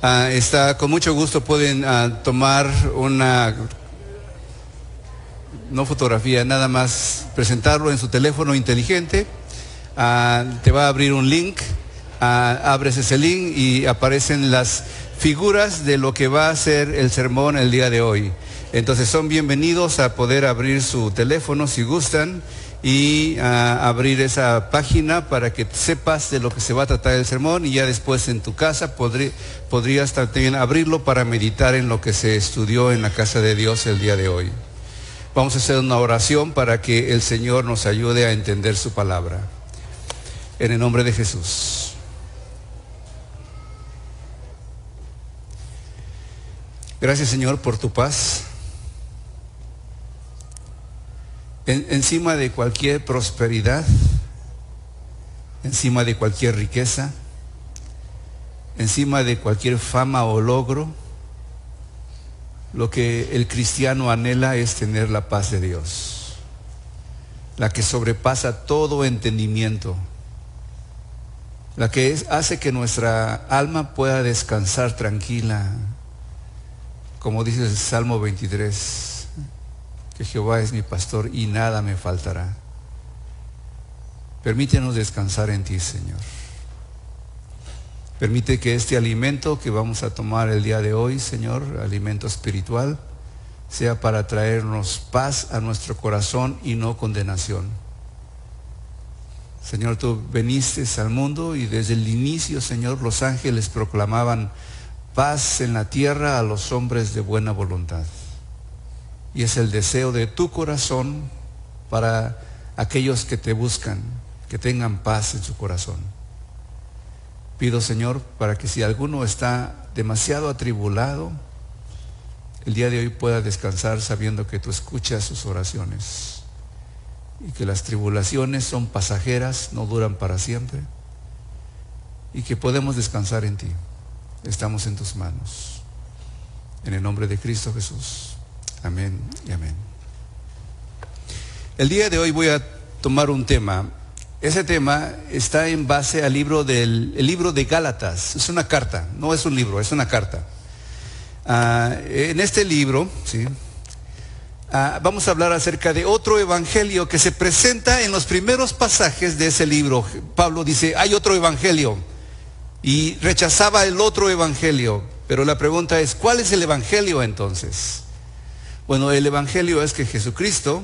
Con mucho gusto pueden tomar una, no fotografía, nada más presentarlo en su teléfono inteligente. Te va a abrir un link, abres ese link y aparecen las figuras de lo que va a ser el sermón el día de hoy. Entonces son bienvenidos a poder abrir su teléfono si gustan y abrir esa página para que sepas de lo que se va a tratar el sermón, y ya después en tu casa podrías también abrirlo para meditar en lo que se estudió en la casa de Dios el día de hoy. Vamos a hacer una oración para que el Señor nos ayude a entender su palabra. En el nombre de Jesús. Gracias, Señor, por tu paz. Encima de cualquier prosperidad, encima de cualquier riqueza, encima de cualquier fama o logro, lo que el cristiano anhela es tener la paz de Dios, la que sobrepasa todo entendimiento, la que hace que nuestra alma pueda descansar tranquila, como dice el Salmo 23. Que Jehová es mi pastor y nada me faltará. Permítenos descansar en ti, Señor. Permite que este alimento que vamos a tomar el día de hoy, Señor, alimento espiritual, sea para traernos paz a nuestro corazón y no condenación. Señor, tú viniste al mundo y desde el inicio, Señor, los ángeles proclamaban paz en la tierra a los hombres de buena voluntad. Y es el deseo de tu corazón para aquellos que te buscan, que tengan paz en su corazón. Pido, Señor, para que si alguno está demasiado atribulado, el día de hoy pueda descansar sabiendo que tú escuchas sus oraciones y que las tribulaciones son pasajeras, no duran para siempre, y que podemos descansar en ti. Estamos en tus manos. En el nombre de Cristo Jesús. Amén y amén. El día de hoy voy a tomar un tema. Ese tema está en base al libro de Gálatas. Es una carta, no es un libro, es una carta. En este libro, ¿sí? Vamos a hablar acerca de otro evangelio que se presenta en los primeros pasajes de ese libro. Pablo dice, hay otro evangelio, y rechazaba el otro evangelio. Pero la pregunta es, ¿cuál es el evangelio entonces? Bueno, el evangelio es que Jesucristo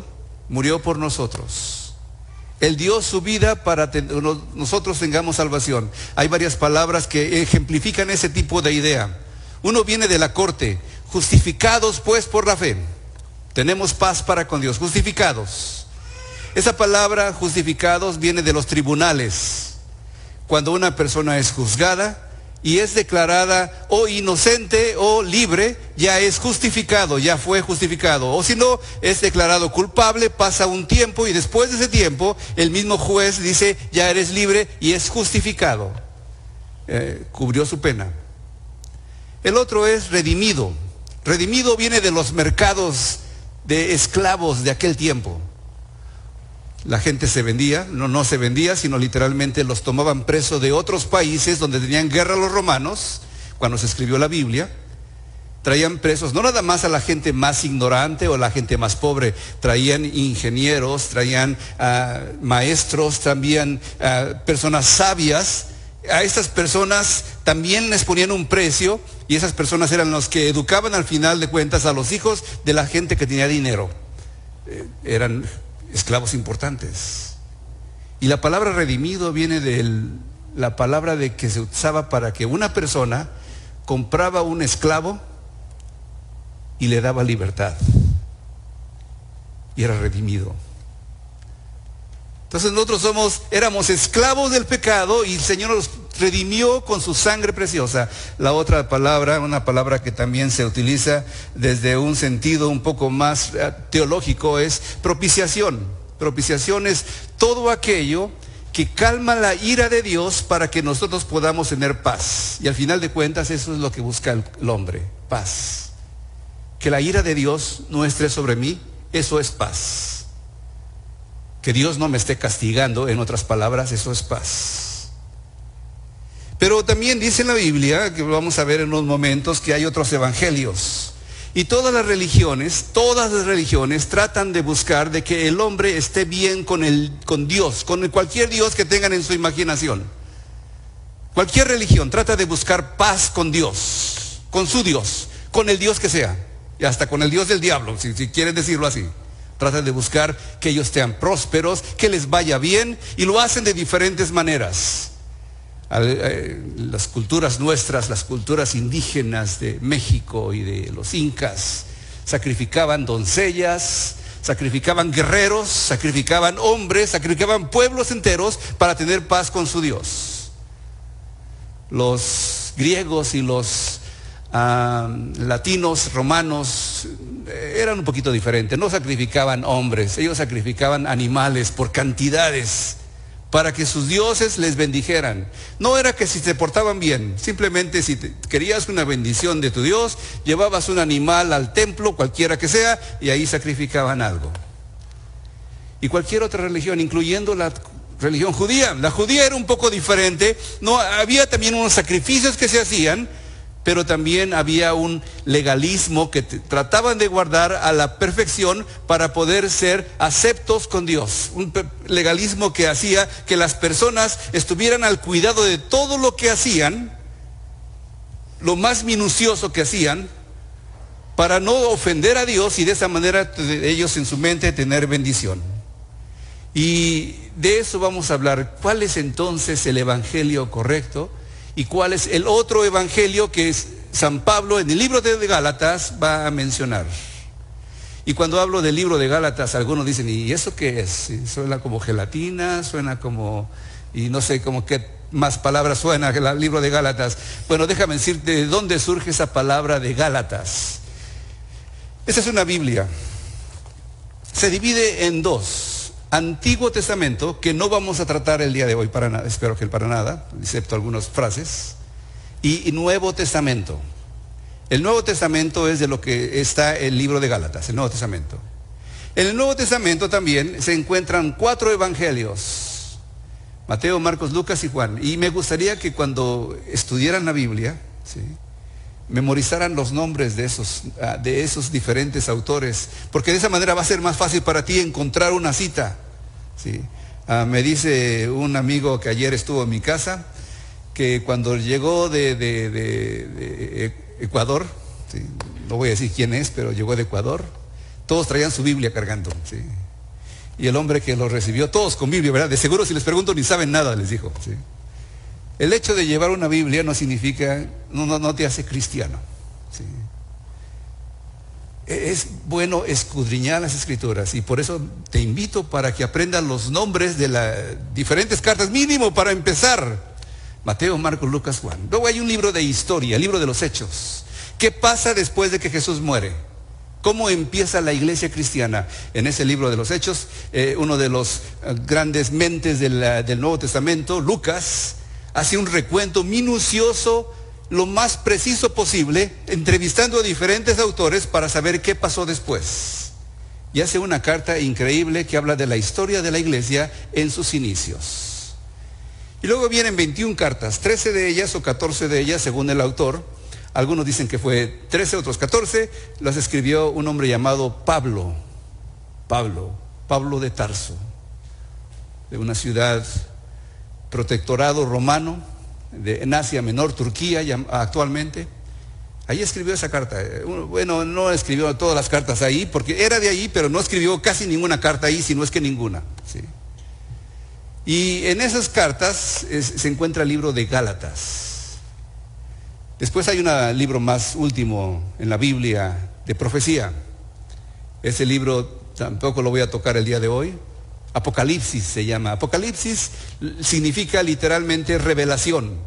murió por nosotros. Él dio su vida para que nosotros tengamos salvación. Hay varias palabras que ejemplifican ese tipo de idea. Uno viene de la corte, justificados pues por la fe. Tenemos paz para con Dios, justificados. Esa palabra justificados viene de los tribunales. Cuando una persona es juzgada y es declarada o inocente o libre, ya es justificado, ya fue justificado. O si no, es declarado culpable, pasa un tiempo y después de ese tiempo, el mismo juez dice, ya eres libre y es justificado. Cubrió su pena. El otro es redimido. Redimido viene de los mercados de esclavos de aquel tiempo. La gente se vendía, no se vendía, sino literalmente los tomaban presos de otros países donde tenían guerra los romanos. Cuando se escribió la Biblia, traían presos no nada más a la gente más ignorante o la gente más pobre, traían ingenieros, traían maestros, también personas sabias. A estas personas también les ponían un precio, y esas personas eran los que educaban al final de cuentas a los hijos de la gente que tenía dinero. Eran esclavos importantes. Y la palabra redimido viene de la palabra de que se usaba para que una persona compraba un esclavo y le daba libertad, y era redimido. Entonces nosotros éramos esclavos del pecado y el Señor nos redimió con su sangre preciosa. La otra palabra, una palabra que también se utiliza desde un sentido un poco más teológico, es propiciación. Propiciación es todo aquello que calma la ira de Dios para que nosotros podamos tener paz. Y al final de cuentas eso es lo que busca el hombre, paz. Que la ira de Dios no esté sobre mí, eso es paz. Que Dios no me esté castigando, en otras palabras, eso es paz. Pero también dice en la Biblia, que vamos a ver en unos momentos, que hay otros evangelios. Y todas las religiones tratan de buscar de que el hombre esté bien con Dios, con cualquier Dios que tengan en su imaginación. Cualquier religión trata de buscar paz con Dios, con su Dios, con el Dios que sea, y hasta con el Dios del diablo, si quieren decirlo así. Tratan de buscar que ellos sean prósperos, que les vaya bien, y lo hacen de diferentes maneras. Las culturas nuestras, las culturas indígenas de México y de los incas, sacrificaban doncellas, sacrificaban guerreros, sacrificaban hombres, sacrificaban pueblos enteros para tener paz con su Dios. Los griegos y los latinos, romanos, eran un poquito diferentes. No sacrificaban hombres, ellos sacrificaban animales por cantidades para que sus dioses les bendijeran. No era que si se portaban bien, simplemente si querías una bendición de tu Dios, llevabas un animal al templo, cualquiera que sea, y ahí sacrificaban algo. Y cualquier otra religión, incluyendo la religión judía. La judía era un poco diferente. No, había también unos sacrificios que se hacían, pero también había un legalismo que trataban de guardar a la perfección para poder ser aceptos con Dios. Un legalismo que hacía que las personas estuvieran al cuidado de todo lo que hacían, lo más minucioso que hacían, para no ofender a Dios y de esa manera ellos en su mente tener bendición. Y de eso vamos a hablar. ¿Cuál es entonces el evangelio correcto? ¿Y cuál es el otro evangelio que San Pablo en el libro de Gálatas va a mencionar? Y cuando hablo del libro de Gálatas, algunos dicen, ¿y eso qué es? Suena como gelatina, suena como, y no sé como qué más palabras suena el libro de Gálatas. Bueno, déjame decirte de dónde surge esa palabra de Gálatas. Esa es una Biblia. Se divide en dos. Antiguo Testamento, que no vamos a tratar el día de hoy para nada, espero que para nada, excepto algunas frases, y Nuevo Testamento. El Nuevo Testamento es de lo que está el libro de Gálatas, el Nuevo Testamento. En el Nuevo Testamento también se encuentran 4 evangelios: Mateo, Marcos, Lucas y Juan. Y me gustaría que cuando estudiaran la Biblia, ¿sí?, memorizaran los nombres de esos diferentes autores, porque de esa manera va a ser más fácil para ti encontrar una cita, ¿sí? Me dice un amigo que ayer estuvo en mi casa, que cuando llegó de Ecuador, ¿sí?, no voy a decir quién es, pero llegó de Ecuador, todos traían su Biblia cargando, ¿sí? Y el hombre que los recibió, todos con Biblia, ¿verdad? De seguro si les pregunto ni saben nada, les dijo, ¿sí? El hecho de llevar una Biblia no significa, no te hace cristiano, ¿sí? Es bueno escudriñar las Escrituras, y por eso te invito para que aprendas los nombres de las diferentes cartas, mínimo para empezar. Mateo, Marcos, Lucas, Juan. Luego hay un libro de historia, el libro de los Hechos. ¿Qué pasa después de que Jesús muere? ¿Cómo empieza la iglesia cristiana? En ese libro de los Hechos, uno de los grandes mentes del Nuevo Testamento, Lucas, hace un recuento minucioso, lo más preciso posible, entrevistando a diferentes autores para saber qué pasó después. Y hace una carta increíble que habla de la historia de la iglesia en sus inicios. Y luego vienen 21 cartas, 13 de ellas o 14 de ellas según el autor. Algunos dicen que fue 13, otros 14, las escribió un hombre llamado Pablo de Tarso, de una ciudad protectorado romano en Asia Menor, Turquía actualmente. Ahí escribió esa carta. Bueno, no escribió todas las cartas ahí, porque era de ahí, pero no escribió casi ninguna carta ahí, si no es que ninguna, ¿sí? Y en esas cartas se encuentra el libro de Gálatas. Después hay un libro más último en la Biblia de profecía. Ese libro tampoco lo voy a tocar el día de hoy. Apocalipsis se llama. Apocalipsis significa literalmente revelación.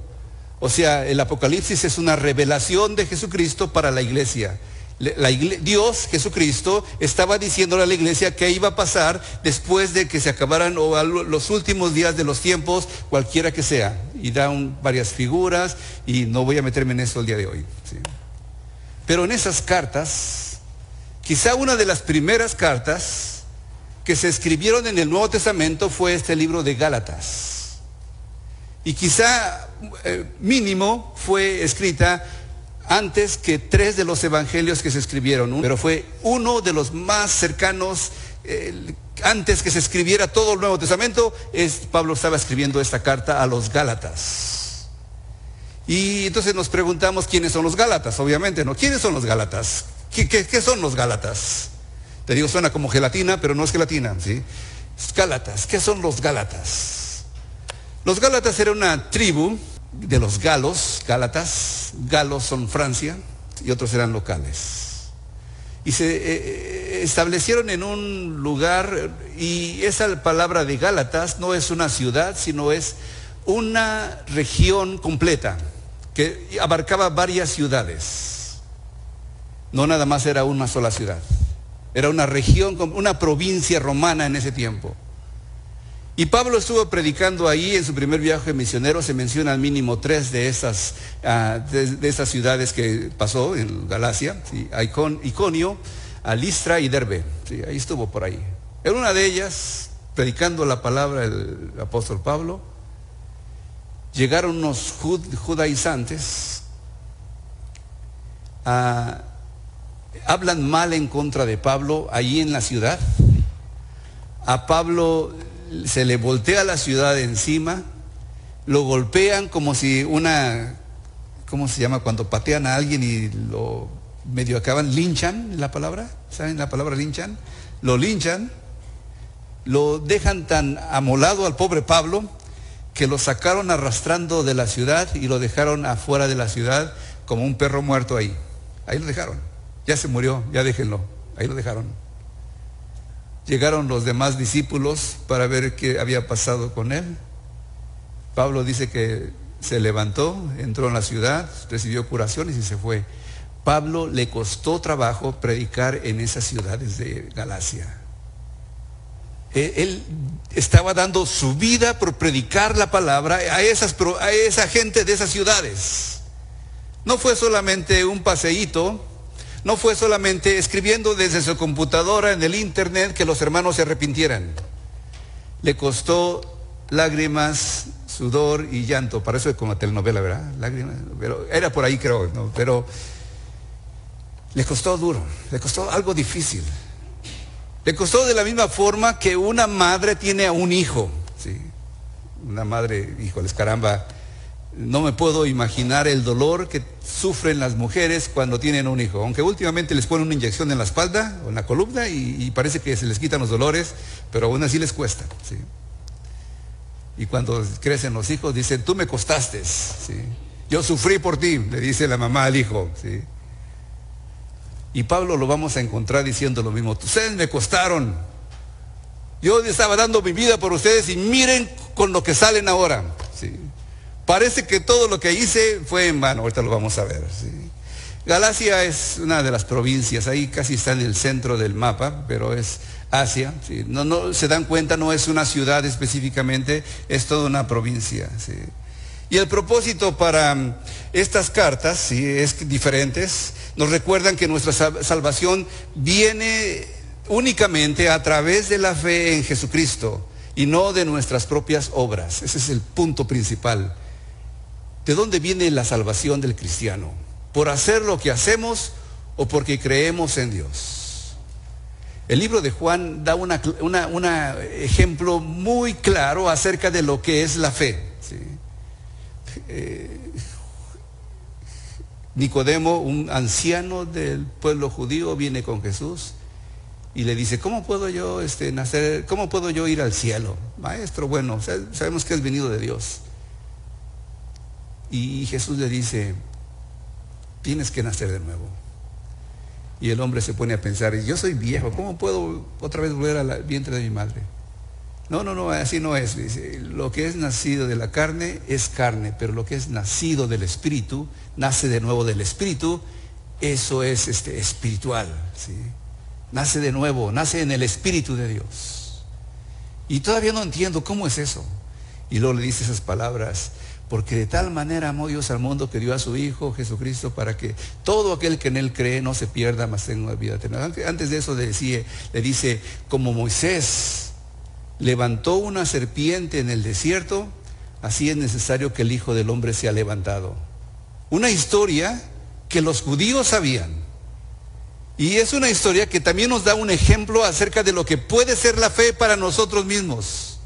O sea, el Apocalipsis es una revelación de Jesucristo para la iglesia. Dios, Jesucristo, estaba diciéndole a la iglesia qué iba a pasar después de que se acabaran los últimos días de los tiempos, cualquiera que sea. Y da varias figuras, y no voy a meterme en eso el día de hoy, ¿sí? Pero en esas cartas, quizá una de las primeras cartas que se escribieron en el Nuevo Testamento fue este libro de Gálatas. Y quizá mínimo fue escrita antes que 3 de los evangelios que se escribieron, pero fue uno de los más cercanos. Antes que se escribiera todo el Nuevo Testamento, Pablo estaba escribiendo esta carta a los Gálatas. Y entonces nos preguntamos quiénes son los Gálatas, obviamente, ¿no? ¿Quiénes son los Gálatas? ¿Qué son los Gálatas? Te digo, suena como gelatina, pero no es gelatina, ¿sí? Gálatas, ¿qué son los Gálatas? Los Gálatas era una tribu de los galos, Gálatas. Galos son Francia y otros eran locales. Y se establecieron en un lugar, y esa palabra de Gálatas no es una ciudad, sino es una región completa que abarcaba varias ciudades. No nada más era una sola ciudad, era una región, una provincia romana en ese tiempo. Y Pablo estuvo predicando ahí en su primer viaje misionero. Se menciona al mínimo 3 de esas ciudades que pasó en Galacia, ¿sí? Iconio, Listra y Derbe, ¿sí? Ahí estuvo por ahí. En una de ellas, predicando la palabra del apóstol Pablo, llegaron unos judaizantes, hablan mal en contra de Pablo allí en la ciudad. A Pablo se le voltea la ciudad encima, lo golpean como si ¿cómo se llama? Cuando patean a alguien y lo medio acaban, linchan, la palabra, ¿saben la palabra linchan? Lo linchan, lo dejan tan amolado al pobre Pablo que lo sacaron arrastrando de la ciudad y lo dejaron afuera de la ciudad como un perro muerto ahí. Ahí lo dejaron, ya se murió, ya déjenlo, ahí lo dejaron. Llegaron los demás discípulos para ver qué había pasado con él. Pablo dice que se levantó, entró en la ciudad, recibió curaciones y se fue. Pablo le costó trabajo predicar en esas ciudades de Galacia. Él estaba dando su vida por predicar la palabra a esa gente de esas ciudades. No fue solamente un paseíto. No fue solamente escribiendo desde su computadora en el internet que los hermanos se arrepintieran. Le costó lágrimas, sudor y llanto. Para eso es como telenovela, ¿verdad? Lágrimas, pero era por ahí creo, ¿no? Pero le costó duro, le costó algo difícil. Le costó de la misma forma que una madre tiene a un hijo, ¿sí? Una madre, híjoles, caramba. No me puedo imaginar el dolor que sufren las mujeres cuando tienen un hijo. Aunque últimamente les ponen una inyección en la espalda o en la columna y parece que se les quitan los dolores, pero aún así les cuesta, ¿sí? Y cuando crecen los hijos dicen, tú me costaste, ¿sí? Yo sufrí por ti, le dice la mamá al hijo, ¿sí? Y Pablo lo vamos a encontrar diciendo lo mismo. Ustedes me costaron. Yo estaba dando mi vida por ustedes y miren con lo que salen ahora, ¿sí? Parece que todo lo que hice fue en vano. Ahorita lo vamos a ver, ¿sí? Galacia es una de las provincias, ahí casi está en el centro del mapa, pero es Asia, ¿sí? No se dan cuenta, no es una ciudad específicamente, es toda una provincia, ¿sí? Y el propósito para estas cartas, ¿sí?, es diferentes. Nos recuerdan que nuestra salvación viene únicamente a través de la fe en Jesucristo y no de nuestras propias obras. Ese es el punto principal. ¿De dónde viene la salvación del cristiano? ¿Por hacer lo que hacemos o porque creemos en Dios? El libro de Juan da un ejemplo muy claro acerca de lo que es la fe, ¿sí? Nicodemo, un anciano del pueblo judío, viene con Jesús y le dice, ¿cómo puedo yo nacer? ¿Cómo puedo yo ir al cielo? Maestro, bueno, sabemos que has venido de Dios. Y Jesús le dice, tienes que nacer de nuevo. Y el hombre se pone a pensar, yo soy viejo, ¿cómo puedo otra vez volver al vientre de mi madre? No, así no es. Dice, lo que es nacido de la carne es carne, pero lo que es nacido del Espíritu, nace de nuevo del Espíritu, eso es espiritual, ¿sí? Nace de nuevo, nace en el Espíritu de Dios. Y todavía no entiendo cómo es eso. Y luego le dice esas palabras, porque de tal manera amó Dios al mundo que dio a su Hijo Jesucristo para que todo aquel que en Él cree no se pierda, mas tenga vida eterna. Antes de eso le dice, como Moisés levantó una serpiente en el desierto, así es necesario que el Hijo del Hombre sea levantado. Una historia que los judíos sabían. Y es una historia que también nos da un ejemplo acerca de lo que puede ser la fe para nosotros mismos.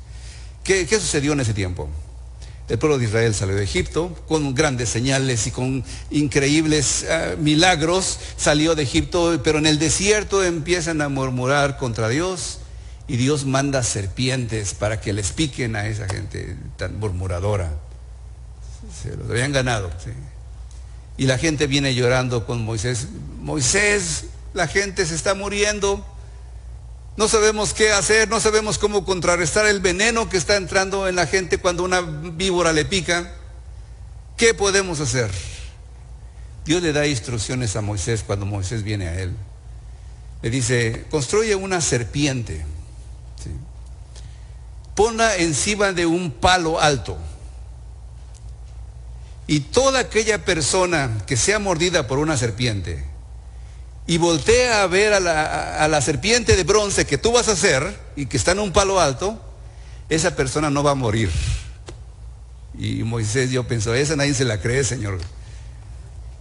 ¿Qué sucedió en ese tiempo? El pueblo de Israel salió de Egipto con grandes señales y con increíbles milagros. Salió de Egipto, pero en el desierto empiezan a murmurar contra Dios. Y Dios manda serpientes para que les piquen a esa gente tan murmuradora. Se los habían ganado, ¿sí? Y la gente viene llorando con Moisés. Moisés, la gente se está muriendo. No sabemos qué hacer, no sabemos cómo contrarrestar el veneno que está entrando en la gente cuando una víbora le pica. ¿Qué podemos hacer? Dios le da instrucciones a Moisés cuando Moisés viene a él. Le dice, construye una serpiente, ¿sí? Ponla encima de un palo alto. Y toda aquella persona que sea mordida por una serpiente y voltea a ver a la serpiente de bronce que tú vas a hacer y que está en un palo alto, esa persona no va a morir. Y Moisés, yo pienso, esa nadie se la cree, Señor.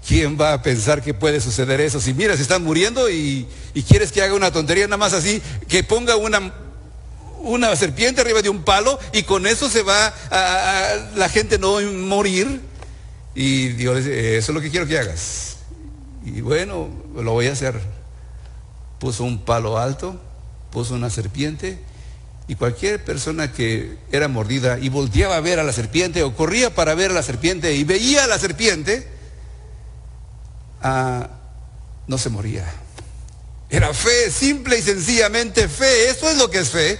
¿Quién va a pensar que puede suceder eso? Si mira, se están muriendo y quieres que haga una tontería nada más así, que ponga una serpiente arriba de un palo y con eso se va la gente no va a morir. Y Dios le dice, eso es lo que quiero que hagas. Y bueno, lo voy a hacer. Puso un palo alto, puso una serpiente, y cualquier persona que era mordida y volteaba a ver a la serpiente o corría para ver a la serpiente y veía a la serpiente, no se moría. Era fe, simple y sencillamente fe. Eso es lo que es fe.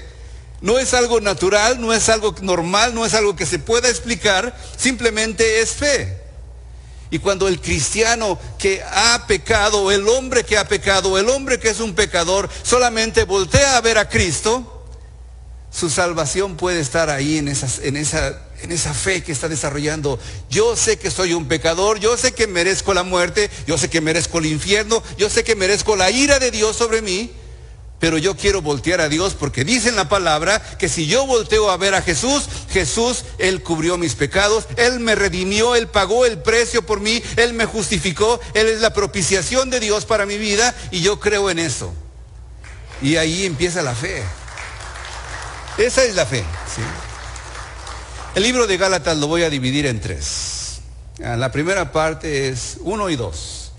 No es algo natural, no es algo normal, no es algo que se pueda explicar, simplemente es fe. Y cuando el cristiano que ha pecado, el hombre que ha pecado, el hombre que es un pecador, solamente voltea a ver a Cristo, su salvación puede estar ahí en esa fe que está desarrollando. Yo sé que soy un pecador, yo sé que merezco la muerte, yo sé que merezco el infierno, yo sé que merezco la ira de Dios sobre mí, pero yo quiero voltear a Dios porque dice en la palabra que si yo volteo a ver a Jesús, Él cubrió mis pecados, Él me redimió, Él pagó el precio por mí, Él me justificó, Él es la propiciación de Dios para mi vida y yo creo en eso. Y ahí empieza la fe. Esa es la fe, ¿sí? El libro de Gálatas lo voy a dividir en 3. La primera parte es 1 y 2.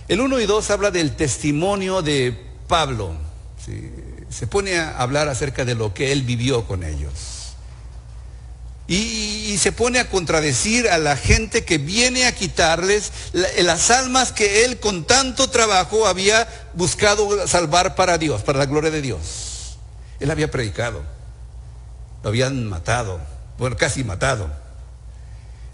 El 1 y 2 habla del testimonio de Pablo. Sí, se pone a hablar acerca de lo que él vivió con ellos. Y se pone a contradecir a la gente que viene a quitarles las almas que él con tanto trabajo había buscado salvar para Dios, para la gloria de Dios. Él había predicado, lo habían matado, bueno, casi matado.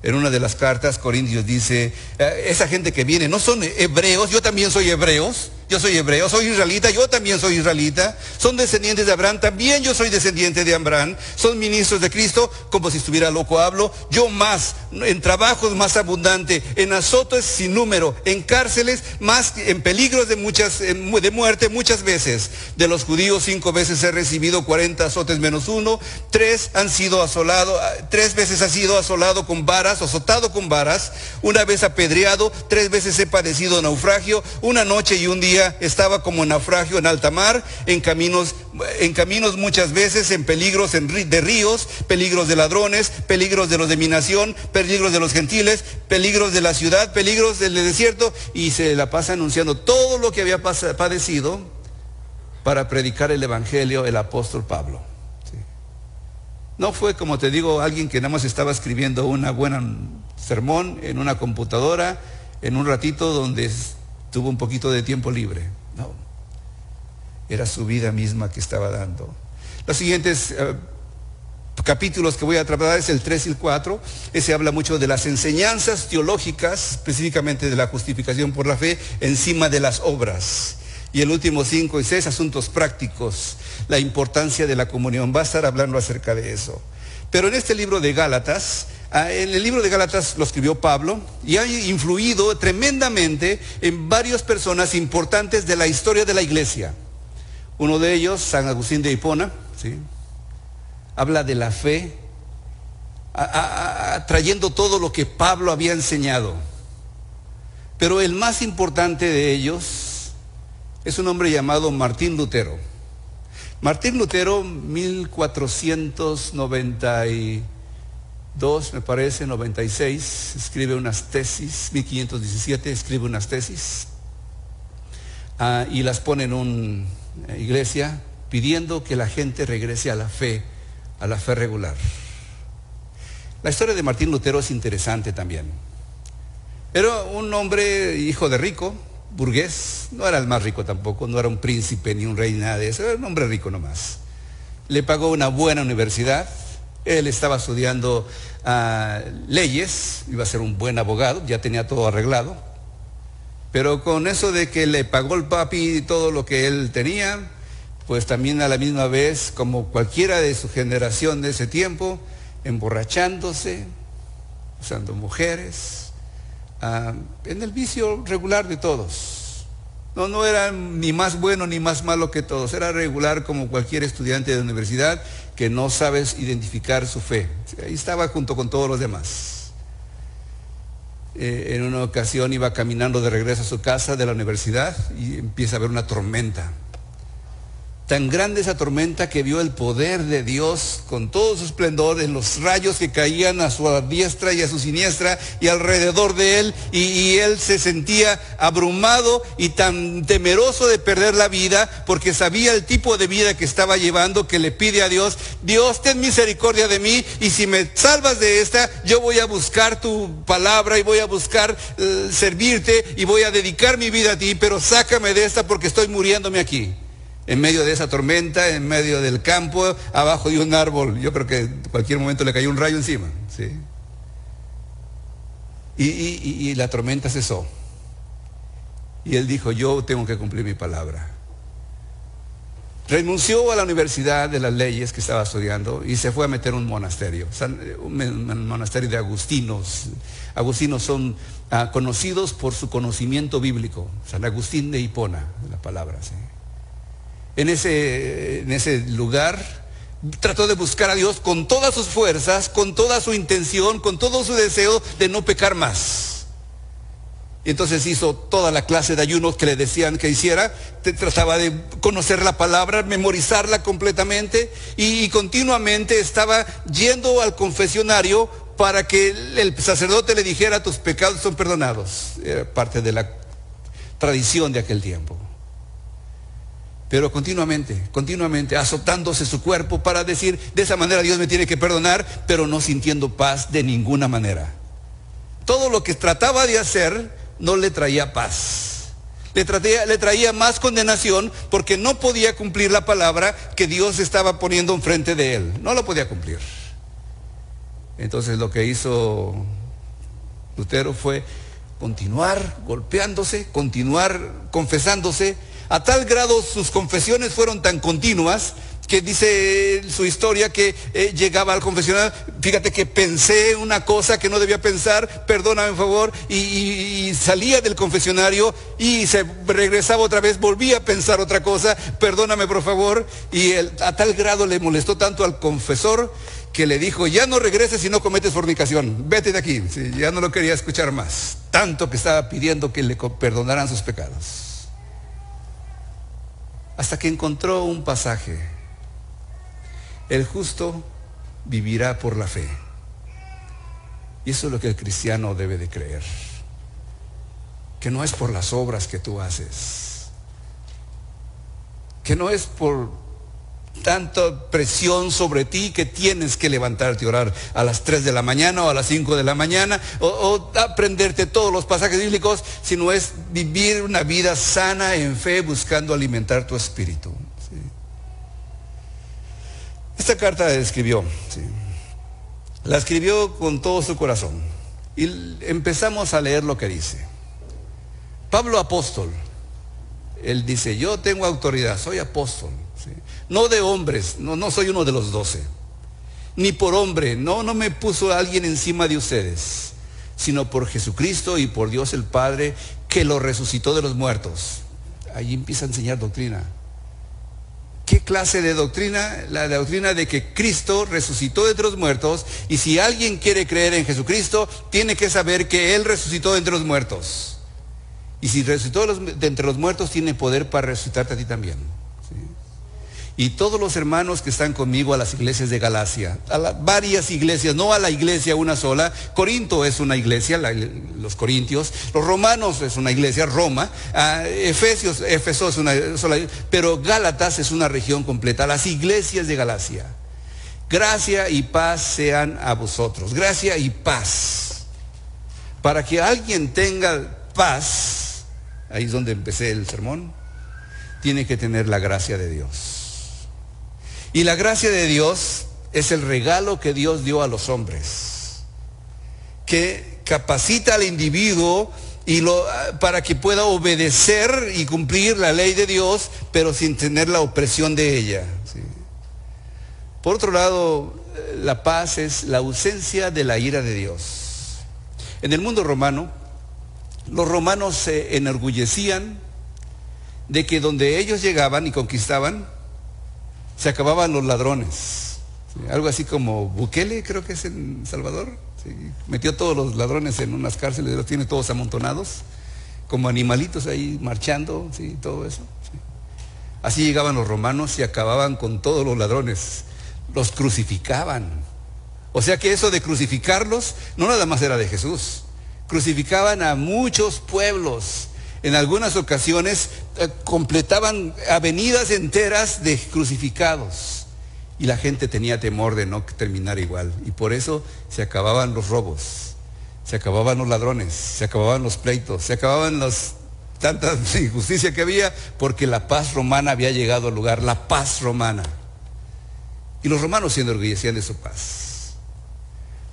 En una de las cartas, Corintios dice, esa gente que viene no son hebreos, yo también soy hebreos. Yo soy hebreo, soy israelita, yo también soy israelita. Son descendientes de Abraham, también yo soy descendiente de Abraham. Son ministros de Cristo, como si estuviera loco hablo. Yo más, en trabajos más abundante, en azotes sin número, en cárceles más, en peligros de muerte muchas veces. De los judíos 5 veces he recibido 40 azotes menos 1. 3 veces ha sido asolado con varas, azotado con varas. 1 vez apedreado, 3 veces he padecido naufragio. Una noche y un día estaba como naufragio en alta mar, en caminos muchas veces, en peligros de ríos, peligros de ladrones, peligros de los de mi nación, peligros de los gentiles, peligros de la ciudad, peligros del desierto, y se la pasa anunciando todo lo que había padecido para predicar el evangelio el apóstol Pablo. ¿Sí? No fue, como te digo, alguien que nada más estaba escribiendo una buena sermón en una computadora en un ratito donde tuvo un poquito de tiempo libre. No, era su vida misma que estaba dando. Los siguientes capítulos que voy a tratar es el 3 y el 4. Ese habla mucho de las enseñanzas teológicas, específicamente de la justificación por la fe, encima de las obras. Y el último 5 y 6, asuntos prácticos, la importancia de la comunión. Va a estar hablando acerca de eso. Pero en este libro de Gálatas, en el libro de Gálatas lo escribió Pablo y ha influido tremendamente en varias personas importantes de la historia de la iglesia. Uno de ellos, San Agustín de Hipona, ¿sí? Habla de la fe trayendo todo lo que Pablo había enseñado. Pero el más importante de ellos es un hombre llamado Martín Lutero. Martín Lutero, 1492, me parece, 96, escribe unas tesis, 1517 escribe unas tesis, y las pone en una iglesia pidiendo que la gente regrese a la fe regular. La historia de Martín Lutero es interesante también. Era un hombre hijo de rico, burgués, no era el más rico tampoco, no era un príncipe ni un rey, nada de eso, era un hombre rico nomás. Le pagó una buena universidad, él estaba estudiando leyes, iba a ser un buen abogado, ya tenía todo arreglado, pero con eso de que le pagó el papi todo lo que él tenía, pues también a la misma vez, como cualquiera de su generación de ese tiempo, emborrachándose, usando mujeres, en el vicio regular de todos. No era ni más bueno ni más malo que todos, era regular como cualquier estudiante de universidad que no sabes identificar su fe. Ahí estaba junto con todos los demás. En una ocasión iba caminando de regreso a su casa de la universidad y empieza a haber una tormenta. Tan grande esa tormenta que vio el poder de Dios con todo su esplendor en los rayos que caían a su diestra y a su siniestra y alrededor de él, y él se sentía abrumado y tan temeroso de perder la vida porque sabía el tipo de vida que estaba llevando, que le pide a Dios: Dios, ten misericordia de mí, y si me salvas de esta, yo voy a buscar tu palabra y voy a buscar servirte y voy a dedicar mi vida a ti, pero sácame de esta porque estoy muriéndome aquí. En medio de esa tormenta, en medio del campo, abajo de un árbol. Yo creo que en cualquier momento le cayó un rayo encima, ¿sí? Y la tormenta cesó. Y él dijo: yo tengo que cumplir mi palabra. Renunció a la universidad de las leyes que estaba estudiando y se fue a meter en un monasterio. Un monasterio de agustinos. Agustinos son conocidos por su conocimiento bíblico. San Agustín de Hipona, la palabra, ¿sí? En ese lugar trató de buscar a Dios con todas sus fuerzas, con toda su intención, con todo su deseo de no pecar más. Y entonces hizo toda la clase de ayunos que le decían que hiciera. Trataba de conocer la palabra, memorizarla completamente, y continuamente estaba yendo al confesionario para que el sacerdote le dijera: tus pecados son perdonados. Era parte de la tradición de aquel tiempo. Pero continuamente azotándose su cuerpo para decir: de esa manera Dios me tiene que perdonar, pero no sintiendo paz de ninguna manera. Todo lo que trataba de hacer no le traía paz. Le traía más condenación porque no podía cumplir la palabra que Dios estaba poniendo enfrente de él. No lo podía cumplir. Entonces lo que hizo Lutero fue continuar golpeándose, continuar confesándose. A tal grado sus confesiones fueron tan continuas que dice su historia que llegaba al confesionario: fíjate que pensé una cosa que no debía pensar, perdóname por favor, y salía del confesionario y se regresaba otra vez, volvía a pensar otra cosa, perdóname por favor, y a tal grado le molestó tanto al confesor que le dijo: ya no regreses si no cometes fornicación, vete de aquí. Sí, ya no lo quería escuchar más, tanto que estaba pidiendo que le perdonaran sus pecados. Hasta que encontró un pasaje: el justo vivirá por la fe. Y eso es lo que el cristiano debe de creer, que no es por las obras que tú haces, que no es por tanta presión sobre ti que tienes que levantarte a orar a las 3 de la mañana o a las 5 de la mañana o aprenderte todos los pasajes bíblicos, sino es vivir una vida sana en fe, buscando alimentar tu espíritu, ¿sí? Esta carta la escribió, ¿sí? La escribió con todo su corazón, y empezamos a leer lo que dice. Pablo apóstol, él dice: yo tengo autoridad, soy apóstol, ¿sí? No de hombres, no soy uno de los 12, ni por hombre, no me puso alguien encima de ustedes, sino por Jesucristo y por Dios el Padre, que lo resucitó de los muertos. Allí empieza a enseñar doctrina. ¿Qué clase de doctrina? La doctrina de que Cristo resucitó de entre los muertos, y si alguien quiere creer en Jesucristo, tiene que saber que Él resucitó de entre los muertos. Y si resucitó de entre los muertos, tiene poder para resucitarte a ti también. ¿Sí? Y todos los hermanos que están conmigo a las iglesias de Galacia, varias iglesias, no a la iglesia una sola. Corinto es una iglesia, los corintios. Los romanos es una iglesia, Roma. Éfeso es una sola, pero Gálatas es una región completa. Las iglesias de Galacia. Gracia y paz sean a vosotros. Gracia y paz. Para que alguien tenga paz, ahí es donde empecé el sermón, tiene que tener la gracia de Dios. Y la gracia de Dios es el regalo que Dios dio a los hombres, que capacita al individuo para que pueda obedecer y cumplir la ley de Dios, pero sin tener la opresión de ella. ¿Sí? Por otro lado, la paz es la ausencia de la ira de Dios. En el mundo romano, los romanos se enorgullecían de que donde ellos llegaban y conquistaban, se acababan los ladrones. ¿Sí? Algo así como Bukele, creo que es en Salvador. ¿Sí? Metió todos los ladrones en unas cárceles, los tiene todos amontonados, como animalitos ahí marchando, ¿sí? Todo eso. ¿Sí? Así llegaban los romanos y acababan con todos los ladrones. Los crucificaban. O sea que eso de crucificarlos no nada más era de Jesús. Crucificaban a muchos pueblos. En algunas ocasiones completaban avenidas enteras de crucificados, y la gente tenía temor de no terminar igual, y por eso se acababan los robos, se acababan los ladrones, se acababan los pleitos, se acababan tanta injusticia que había, porque la paz romana había llegado al lugar, la paz romana. Y los romanos se enorgullecían de su paz.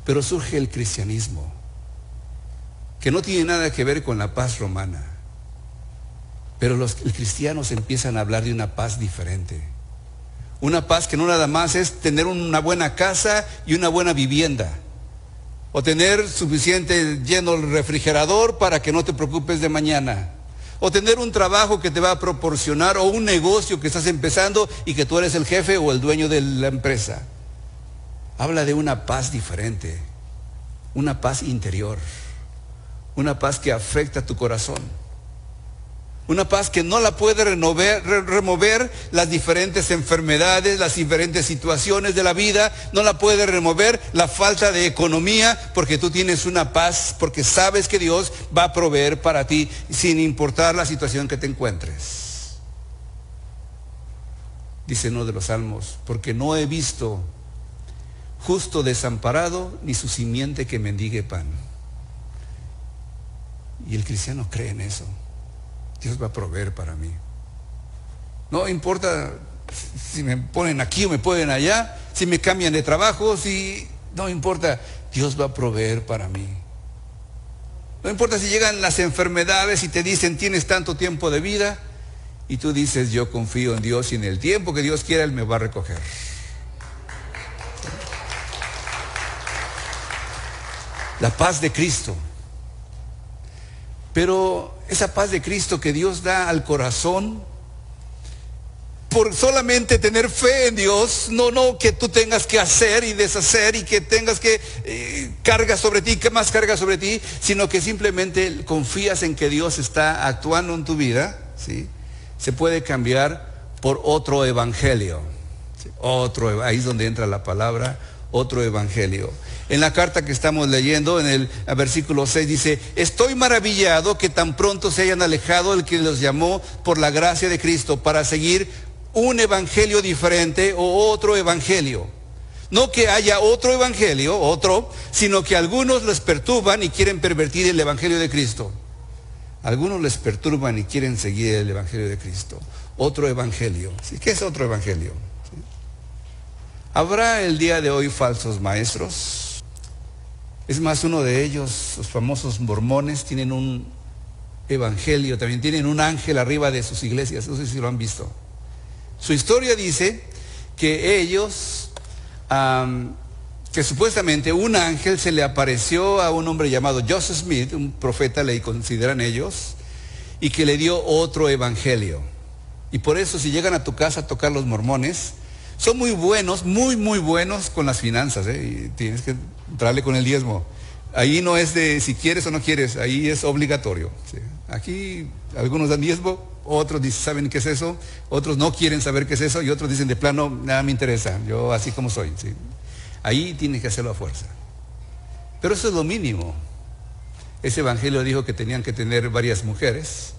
Pero surge el cristianismo, que no tiene nada que ver con la paz romana. Pero los cristianos empiezan a hablar de una paz diferente. Una paz que no nada más es tener una buena casa y una buena vivienda, o tener suficiente lleno el refrigerador para que no te preocupes de mañana, o tener un trabajo que te va a proporcionar, o un negocio que estás empezando y que tú eres el jefe o el dueño de la empresa. Habla de una paz diferente, una paz interior, una paz que afecta tu corazón. Una paz que no la puede remover las diferentes enfermedades, las diferentes situaciones de la vida. No la puede remover la falta de economía, porque tú tienes una paz, porque sabes que Dios va a proveer para ti sin importar la situación que te encuentres. Dice uno de los salmos: porque no he visto justo desamparado, ni su simiente que mendigue pan. Y el cristiano cree en eso. Dios va a proveer para mí. No importa si me ponen aquí o me ponen allá, si me cambian de trabajo, no importa, Dios va a proveer para mí. No importa si llegan las enfermedades y te dicen tienes tanto tiempo de vida, y tú dices yo confío en Dios, y en el tiempo que Dios quiera Él me va a recoger. La paz de Cristo. Pero esa paz de Cristo que Dios da al corazón, por solamente tener fe en Dios, no que tú tengas que hacer y deshacer, y que tengas que carga sobre ti, que más carga sobre ti, sino que simplemente confías en que Dios está actuando en tu vida, ¿sí? Se puede cambiar por otro evangelio, ¿sí? Ahí es donde entra la palabra, otro evangelio. En la carta que estamos leyendo, en el versículo 6 dice: estoy maravillado que tan pronto se hayan alejado el que los llamó por la gracia de Cristo para seguir un evangelio diferente, o otro evangelio. No que haya otro evangelio, sino que algunos les perturban y quieren pervertir el evangelio de Cristo. Algunos les perturban y quieren seguir el evangelio de Cristo. Otro evangelio. ¿Sí? ¿Qué es otro evangelio? ¿Sí? ¿Habrá el día de hoy falsos maestros? Es más, uno de ellos, los famosos mormones, tienen un evangelio, también tienen un ángel arriba de sus iglesias. No sé si lo han visto. Su historia dice que ellos, que supuestamente un ángel se le apareció a un hombre llamado Joseph Smith, un profeta le consideran ellos, y que le dio otro evangelio. Y por eso si llegan a tu casa a tocar los mormones, son muy buenos, muy, muy buenos con las finanzas, y tienes que entrarle con el diezmo. Ahí no es de si quieres o no quieres, ahí es obligatorio. ¿Sí? Aquí algunos dan diezmo, otros saben qué es eso, otros no quieren saber qué es eso y otros dicen de plano, nada me interesa, yo así como soy. ¿Sí? Ahí tienes que hacerlo a fuerza. Pero eso es lo mínimo. Ese evangelio dijo que tenían que tener varias mujeres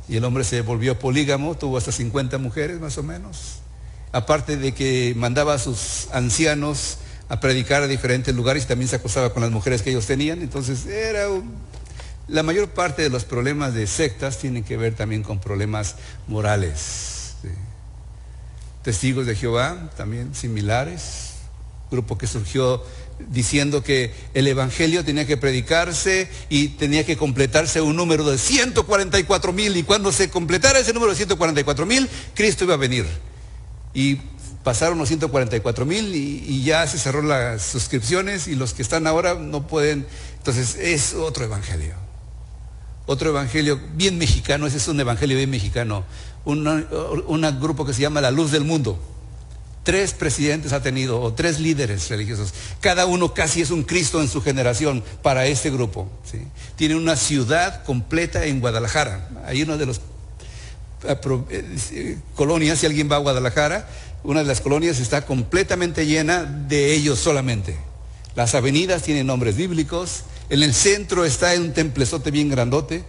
y el hombre se volvió polígamo, tuvo hasta 50 mujeres más o menos. Aparte de que mandaba a sus ancianos a predicar a diferentes lugares y también se acostaba con las mujeres que ellos tenían. Entonces la mayor parte de los problemas de sectas tienen que ver también con problemas morales. ¿Sí? Testigos de Jehová también similares, grupo que surgió diciendo que el evangelio tenía que predicarse y tenía que completarse un número de 144,000 y cuando se completara ese número de 144,000, Cristo iba a venir. Y pasaron los 144,000 y ya se cerró las suscripciones y los que están ahora no pueden. Entonces es otro evangelio bien mexicano. Ese es un evangelio bien mexicano. Un grupo que se llama La Luz del Mundo. 3 presidentes ha tenido, o 3 líderes religiosos. Cada uno casi es un Cristo en su generación para este grupo. ¿Sí? Tiene una ciudad completa en Guadalajara. Hay uno de los colonias, si alguien va a Guadalajara, una de las colonias está completamente llena de ellos solamente. Las avenidas tienen nombres bíblicos, en el centro está un templezote bien grandote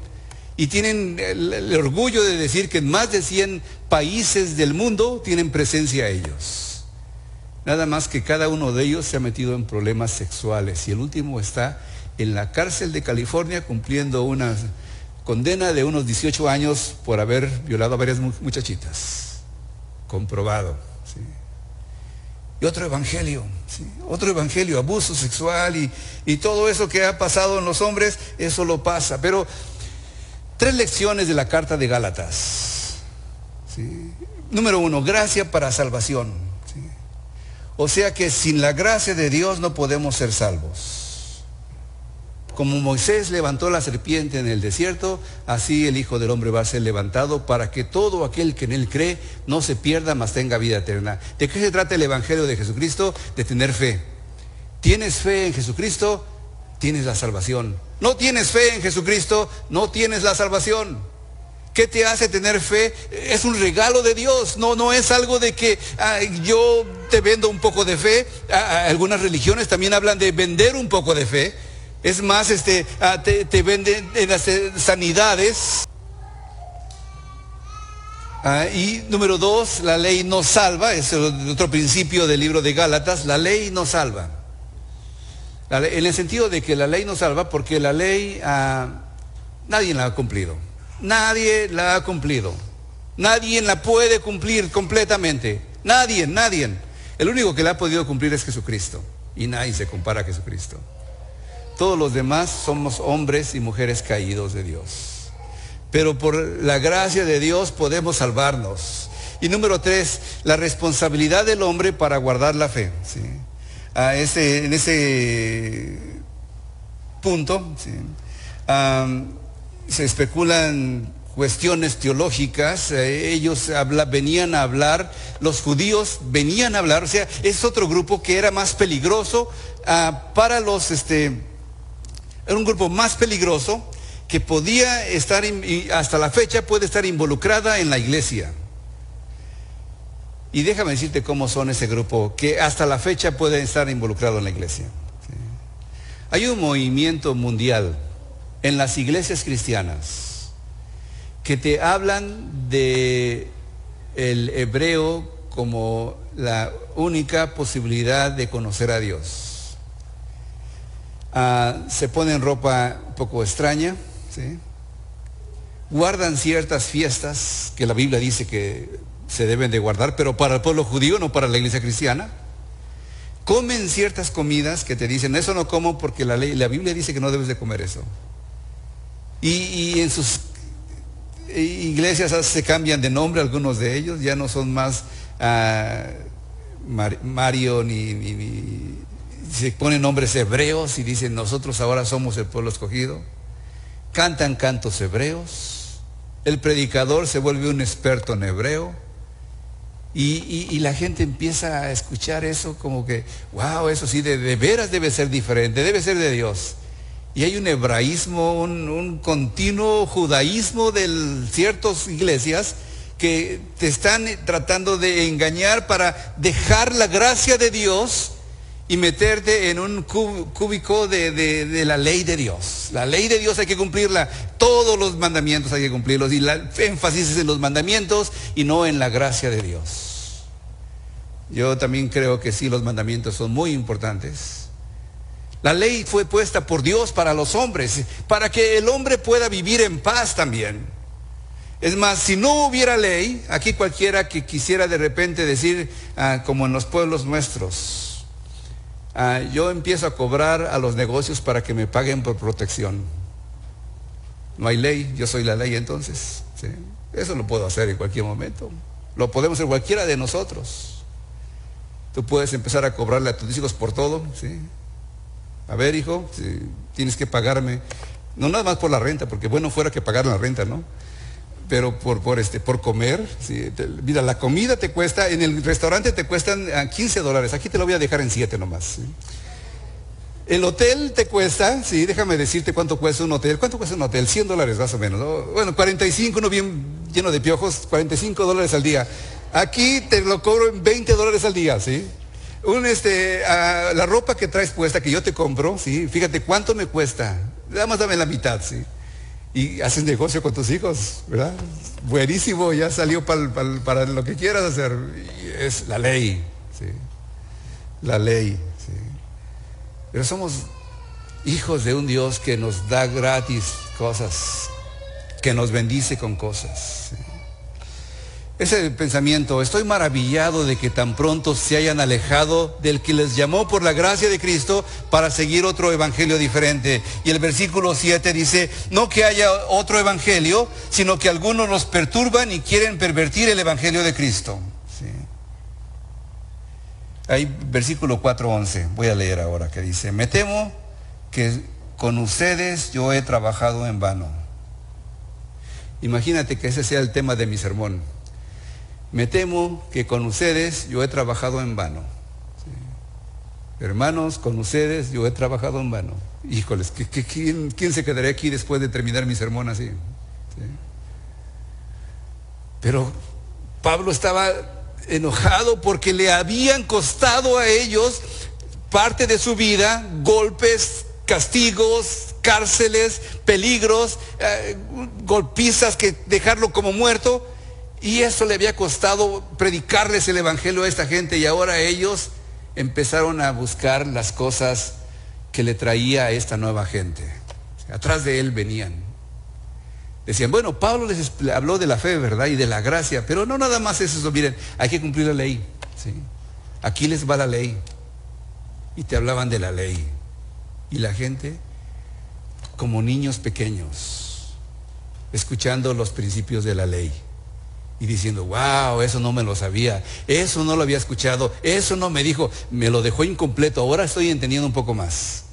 y tienen el orgullo de decir que en más de 100 países del mundo tienen presencia ellos. Nada más que cada uno de ellos se ha metido en problemas sexuales y el último está en la cárcel de California cumpliendo una condena de unos 18 años por haber violado a varias muchachitas. Comprobado. ¿Sí? Y otro evangelio, ¿sí? Otro evangelio, abuso sexual y todo eso que ha pasado en los hombres, eso lo pasa. Pero 3 lecciones de la carta de Gálatas. ¿Sí? Número 1, gracia para salvación. ¿Sí? O sea que sin la gracia de Dios no podemos ser salvos. Como Moisés levantó la serpiente en el desierto, así el Hijo del Hombre va a ser levantado para que todo aquel que en él cree no se pierda, mas tenga vida eterna. ¿De qué se trata el evangelio de Jesucristo? De tener fe. ¿Tienes fe en Jesucristo? Tienes la salvación. ¿No tienes fe en Jesucristo? No tienes la salvación. ¿Qué te hace tener fe? Es un regalo de Dios, no es algo de que yo te vendo un poco de fe. Algunas religiones también hablan de vender un poco de fe. Es más, te venden en las sanidades. Y número 2, la ley no salva. Es el otro principio del libro de Gálatas. La ley no salva. En el sentido de que la ley no salva porque la ley nadie la ha cumplido. Nadie la ha cumplido. Nadie la puede cumplir completamente. Nadie. El único que la ha podido cumplir es Jesucristo. Y nadie se compara a Jesucristo. Todos los demás somos hombres y mujeres caídos de Dios. Pero por la gracia de Dios podemos salvarnos. Y número 3, la responsabilidad del hombre para guardar la fe. ¿Sí? En ese punto, ¿sí? Se especulan cuestiones teológicas. Ellos venían a hablar, los judíos venían a hablar, o sea, es otro grupo que era más peligroso para los... Era un grupo más peligroso que podía estar, y hasta la fecha puede estar involucrada en la iglesia. Y déjame decirte cómo son ese grupo que hasta la fecha puede estar involucrado en la iglesia. ¿Sí? Hay un movimiento mundial en las iglesias cristianas que te hablan de el hebreo como la única posibilidad de conocer a Dios. Se ponen ropa un poco extraña, ¿sí? Guardan ciertas fiestas que la Biblia dice que se deben de guardar, pero para el pueblo judío, no para la iglesia cristiana. Comen ciertas comidas que te dicen, eso no como porque la Biblia dice que no debes de comer eso. Y en sus iglesias se cambian de nombre algunos de ellos, ya no son más Mario ni se ponen nombres hebreos y dicen nosotros ahora somos el pueblo escogido. Cantan cantos hebreos el predicador se vuelve un experto en hebreo y la gente empieza a escuchar eso como que, wow, eso sí, de veras debe ser diferente, debe ser de Dios. Y hay un hebraísmo, un continuo judaísmo de ciertas iglesias que te están tratando de engañar para dejar la gracia de Dios y meterte en un cúbico de la ley de Dios. La ley de Dios hay que cumplirla, todos los mandamientos hay que cumplirlos, y la énfasis es en los mandamientos y no en la gracia de Dios. Yo también creo que sí, los mandamientos son muy importantes. La ley fue puesta por Dios para los hombres, para que el hombre pueda vivir en paz también. Es más, si no hubiera ley, aquí cualquiera que quisiera de repente decir, como en los pueblos nuestros, yo empiezo a cobrar a los negocios para que me paguen por protección. No hay ley, yo soy la ley entonces. ¿Sí? Eso lo puedo hacer en cualquier momento. Lo podemos hacer cualquiera de nosotros. Tú puedes empezar a cobrarle a tus hijos por todo, ¿sí? A ver, hijo, si tienes que pagarme, no nada más por la renta, porque bueno fuera que pagar la renta, ¿no? Pero por comer, ¿sí? Mira, la comida te cuesta, en el restaurante te cuestan $15, aquí te lo voy a dejar en 7 nomás, ¿sí? El hotel te cuesta, sí, déjame decirte cuánto cuesta un hotel. ¿Cuánto cuesta un hotel? $100 más o menos, ¿no? Bueno, 45, uno bien lleno de piojos, $45 al día. Aquí te lo cobro en $20 al día, ¿sí? La ropa que traes puesta, que yo te compro, ¿sí? Fíjate cuánto me cuesta. Nada más dame la mitad, ¿sí? Y haces negocio con tus hijos, ¿verdad? Buenísimo, ya salió para lo que quieras hacer. Y es la ley, ¿sí? La ley, ¿sí? Pero somos hijos de un Dios que nos da gratis cosas, que nos bendice con cosas, ¿sí? Ese pensamiento, estoy maravillado de que tan pronto se hayan alejado del que les llamó por la gracia de Cristo para seguir otro evangelio diferente. Y el versículo 7 dice, no que haya otro evangelio, sino que algunos nos perturban y quieren pervertir el evangelio de Cristo. ¿Sí? Hay versículo 4:11, voy a leer ahora, que dice, me temo que con ustedes yo he trabajado en vano. Imagínate que ese sea el tema de mi sermón. Me temo que con ustedes yo he trabajado en vano. ¿Sí? Hermanos, con ustedes yo he trabajado en vano. Híjoles, ¿quién se quedaría aquí después de terminar mi sermón así? ¿Sí? Pero Pablo estaba enojado porque le habían costado a ellos parte de su vida, golpes, castigos, cárceles, peligros, golpizas que dejarlo como muerto. Y eso le había costado predicarles el evangelio a esta gente, y ahora ellos empezaron a buscar las cosas que le traía a esta nueva gente. Atrás de él venían. Decían, bueno, Pablo les habló de la fe, ¿verdad? Y de la gracia, pero no nada más eso, miren, hay que cumplir la ley, ¿sí? Aquí les va la ley. Y te hablaban de la ley. Y la gente, como niños pequeños, escuchando los principios de la ley. Y diciendo, wow, eso no me lo sabía, eso no lo había escuchado, eso no me dijo, me lo dejó incompleto, ahora estoy entendiendo un poco más.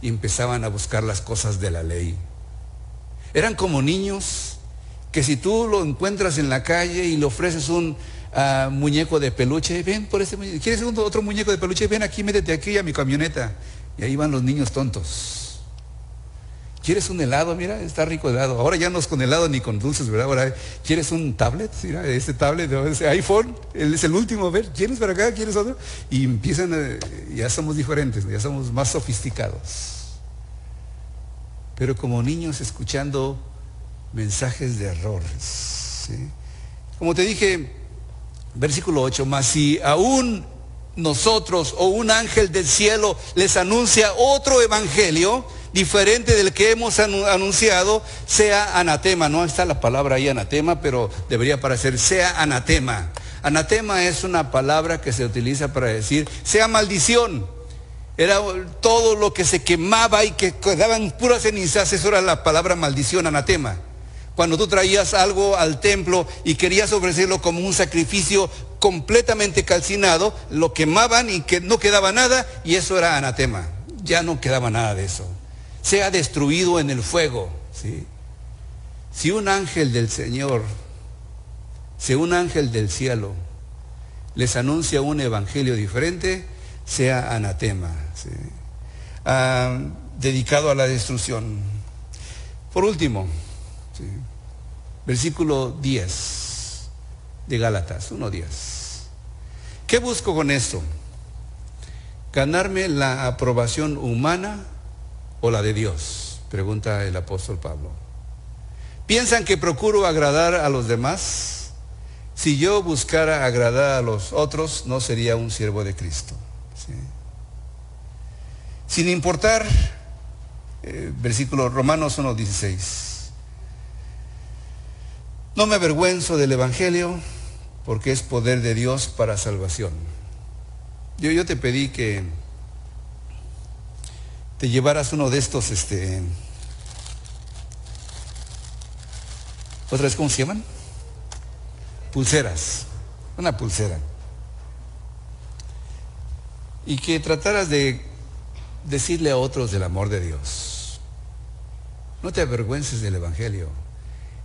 Y empezaban a buscar las cosas de la ley. Eran como niños que si tú lo encuentras en la calle y le ofreces un muñeco de peluche, ven por ese muñeco, ¿quieres otro muñeco de peluche? Ven aquí, métete aquí a mi camioneta. Y ahí van los niños tontos. ¿Quieres un helado? Mira, está rico el helado. Ahora ya no es con helado ni con dulces, ¿verdad? Ahora, ¿quieres un tablet? Mira, este tablet, ese iPhone, es el último, a ver, ¿quieres para acá? ¿Quieres otro? Y empiezan, ya somos diferentes, ya somos más sofisticados. Pero como niños escuchando mensajes de errores, ¿sí? Como te dije, versículo 8, mas si aún nosotros o un ángel del cielo les anuncia otro evangelio diferente del que hemos anunciado, sea anatema. No está la palabra ahí anatema, pero debería aparecer sea anatema. Anatema es una palabra que se utiliza para decir sea maldición. Era todo lo que se quemaba y que quedaban puras cenizas, eso era la palabra maldición, anatema. Cuando tú traías algo al templo y querías ofrecerlo como un sacrificio completamente calcinado, lo quemaban y que no quedaba nada, y eso era anatema. Ya no quedaba nada de eso. Sea destruido en el fuego, ¿sí? Si un ángel del Señor, si un ángel del cielo les anuncia un evangelio diferente, sea anatema, ¿sí? Dedicado a la destrucción. Por último, ¿sí? Versículo 10 de Gálatas 1:10. ¿Qué busco con esto? ¿Ganarme la aprobación humana o la de Dios?, pregunta el apóstol Pablo. ¿Piensan que procuro agradar a los demás? Si yo buscara agradar a los otros, no sería un siervo de Cristo, ¿sí? Sin importar, versículo Romanos 1:16. No me avergüenzo del Evangelio, porque es poder de Dios para salvación. Yo te pedí que te llevaras uno de estos, ¿otra vez cómo se llaman? Pulseras, una pulsera. Y que trataras de decirle a otros del amor de Dios. No te avergüences del Evangelio.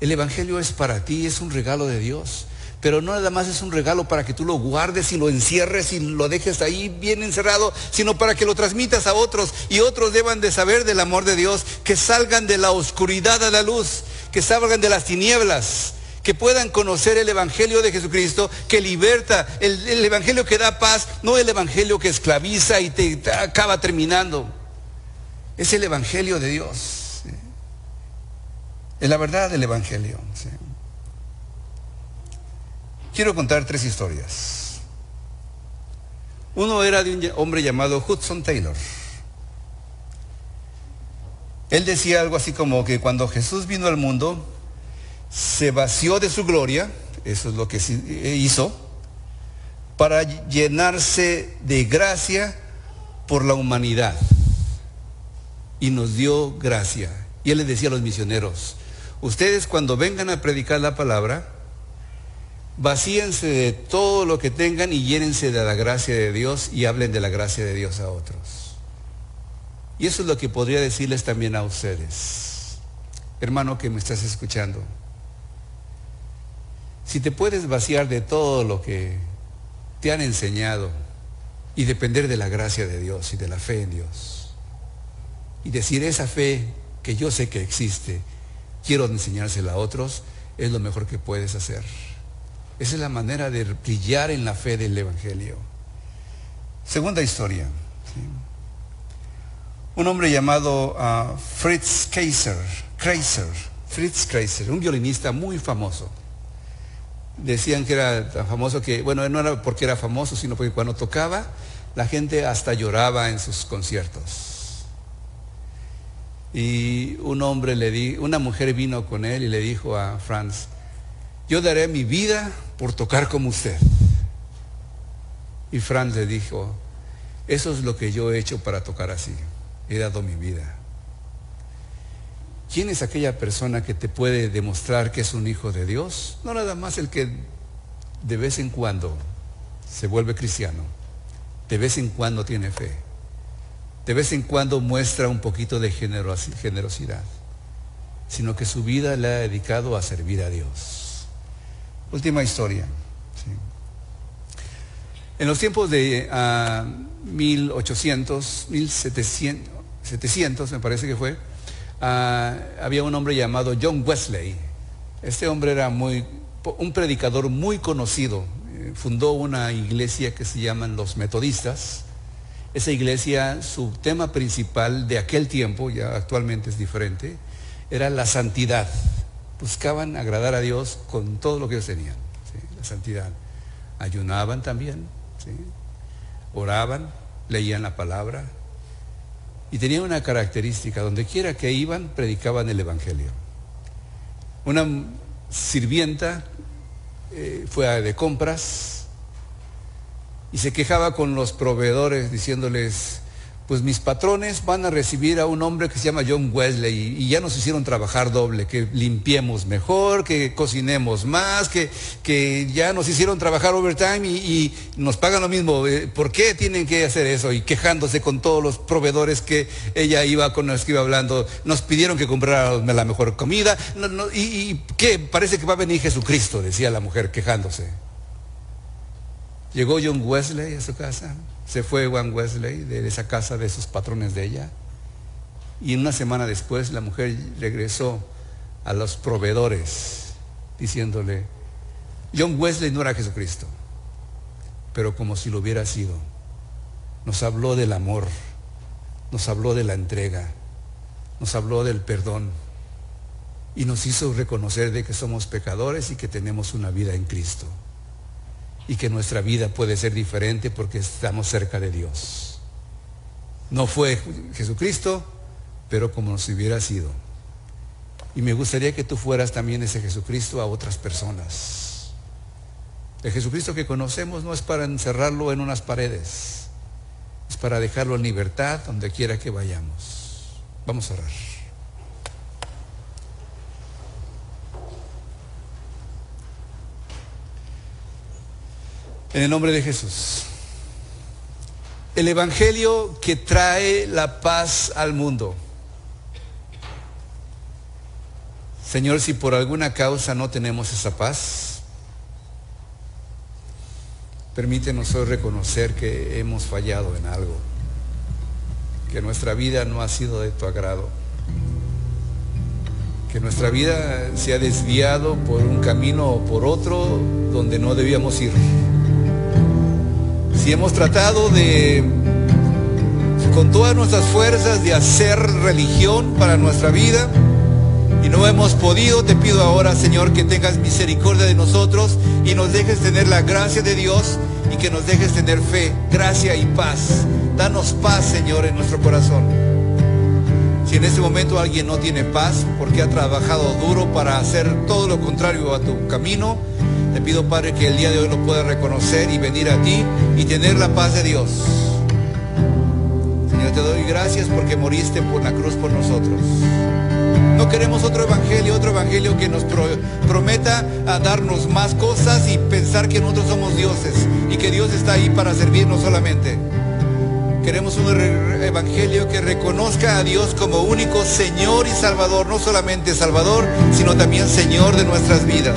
El Evangelio es para ti, es un regalo de Dios. Pero no nada más es un regalo para que tú lo guardes y lo encierres y lo dejes ahí bien encerrado, sino para que lo transmitas a otros, y otros deban de saber del amor de Dios, que salgan de la oscuridad a la luz, que salgan de las tinieblas, que puedan conocer el Evangelio de Jesucristo, que liberta, el Evangelio que da paz, no el Evangelio que esclaviza y te acaba terminando. Es el Evangelio de Dios, ¿sí? Es la verdad del Evangelio, ¿sí? Quiero contar 3 historias. Uno era de un hombre llamado Hudson Taylor. Él decía algo así como que cuando Jesús vino al mundo, se vació de su gloria, eso es lo que hizo, para llenarse de gracia por la humanidad. Y nos dio gracia. Y él le decía a los misioneros, ustedes cuando vengan a predicar la palabra, vacíense de todo lo que tengan y llénense de la gracia de Dios y hablen de la gracia de Dios a otros. Y eso es lo que podría decirles también a ustedes, hermano que me estás escuchando. Si te puedes vaciar de todo lo que te han enseñado y depender de la gracia de Dios y de la fe en Dios, y decir esa fe que yo sé que existe, quiero enseñársela a otros, es lo mejor que puedes hacer. Esa es la manera de brillar en la fe del Evangelio. Segunda historia, ¿sí? Un hombre llamado Fritz Kreiser, un violinista muy famoso. Decían que era tan famoso que, bueno, no era porque era famoso, sino porque cuando tocaba, la gente hasta lloraba en sus conciertos. Y una mujer vino con él y le dijo a Franz, yo daré mi vida por tocar como usted. Y Franz le dijo, eso es lo que yo he hecho para tocar así, he dado mi vida. ¿Quién es aquella persona que te puede demostrar que es un hijo de Dios? No nada más el que de vez en cuando se vuelve cristiano, de vez en cuando tiene fe, de vez en cuando muestra un poquito de generosidad, sino que su vida la ha dedicado a servir a Dios. Última historia, ¿sí? En los tiempos de 1700 me parece que fue, había un hombre llamado John Wesley. Este hombre era un predicador muy conocido. Fundó una iglesia que se llaman los metodistas. Esa iglesia, su tema principal de aquel tiempo, ya actualmente es diferente, era la santidad. Buscaban agradar a Dios con todo lo que ellos tenían, ¿sí? La santidad. Ayunaban también, ¿sí? Oraban, leían la palabra. Y tenían una característica, donde quiera que iban, predicaban el Evangelio. Una sirvienta fue de compras y se quejaba con los proveedores diciéndoles, pues mis patrones van a recibir a un hombre que se llama John Wesley y ya nos hicieron trabajar doble, que limpiemos mejor, que cocinemos más, que ya nos hicieron trabajar overtime y nos pagan lo mismo. ¿Por qué tienen que hacer eso? Y quejándose con todos los proveedores que ella iba con los que iba hablando, nos pidieron que compráramos la mejor comida, y ¿qué? Parece que va a venir Jesucristo, decía la mujer quejándose. Llegó John Wesley a su casa. Se fue Juan Wesley de esa casa de sus patrones de ella. Y una semana después la mujer regresó a los proveedores diciéndole, John Wesley no era Jesucristo, pero como si lo hubiera sido. Nos habló del amor, nos habló de la entrega, nos habló del perdón y nos hizo reconocer de que somos pecadores y que tenemos una vida en Cristo. Y que nuestra vida puede ser diferente porque estamos cerca de Dios. No fue Jesucristo, pero como si hubiera sido. Y me gustaría que tú fueras también ese Jesucristo a otras personas. El Jesucristo que conocemos no es para encerrarlo en unas paredes, es para dejarlo en libertad donde quiera que vayamos. Vamos a orar. En el nombre de Jesús. El Evangelio que trae la paz al mundo. Señor, si por alguna causa no tenemos esa paz, permítenos hoy reconocer que hemos fallado en algo, que nuestra vida no ha sido de tu agrado, que nuestra vida se ha desviado por un camino o por otro donde no debíamos ir. Si hemos tratado con todas nuestras fuerzas de hacer religión para nuestra vida y no hemos podido, te pido ahora, Señor, que tengas misericordia de nosotros y nos dejes tener la gracia de Dios y que nos dejes tener fe, gracia y paz. Danos paz, Señor, en nuestro corazón. Si en este momento alguien no tiene paz porque ha trabajado duro para hacer todo lo contrario a tu camino, te pido, Padre, que el día de hoy lo pueda reconocer y venir a ti y tener la paz de Dios. Señor, te doy gracias porque moriste por la cruz por nosotros. No queremos otro evangelio que nos prometa a darnos más cosas y pensar que nosotros somos dioses y que Dios está ahí para servirnos solamente. Queremos un evangelio que reconozca a Dios como único Señor y Salvador, no solamente Salvador, sino también Señor de nuestras vidas.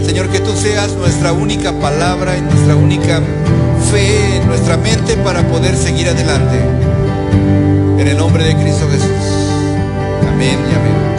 Señor, que tú seas nuestra única palabra y nuestra única fe en nuestra mente para poder seguir adelante. En el nombre de Cristo Jesús. Amén y amén.